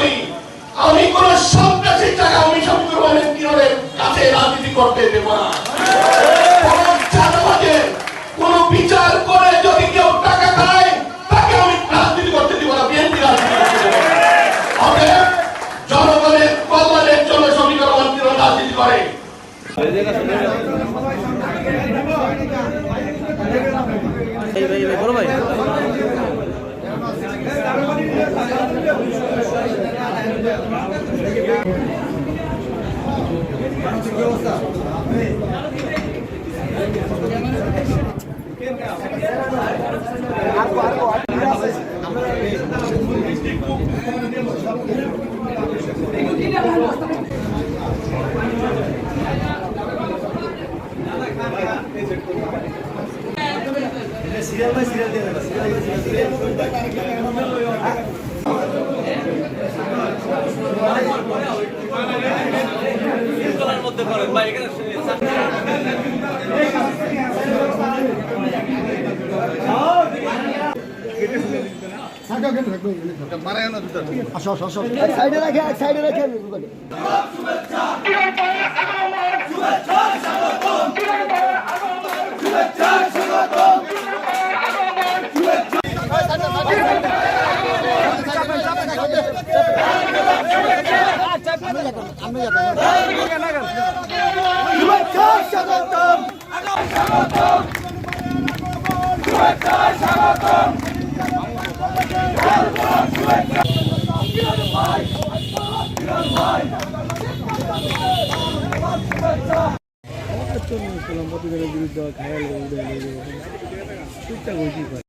করি, আমি কোন সন্ত্রাসী টাকা আমি শফিকুর রহমানের কিরণের কাছে রাজনীতি করতে দেব না। কোন বিচার করে যদি কেউ টাকা খায় তাকে আমি রাজনীতি করতে দিব না, বিএনপি রাজনীতি করতে দেব না। অতএব জনগণের কল্যাণের জন্য শফিকুর রহমান কিরণ রাজনীতি করে। বড় ভাই সিরিয়াল বাই সিরিয়াল দিয়ে দেবে সিরিয়াল মধ্যে করেন ভাই এখানে সাইডে রাখে সাইডে রাখে বিরুদ্ধে খেয়াল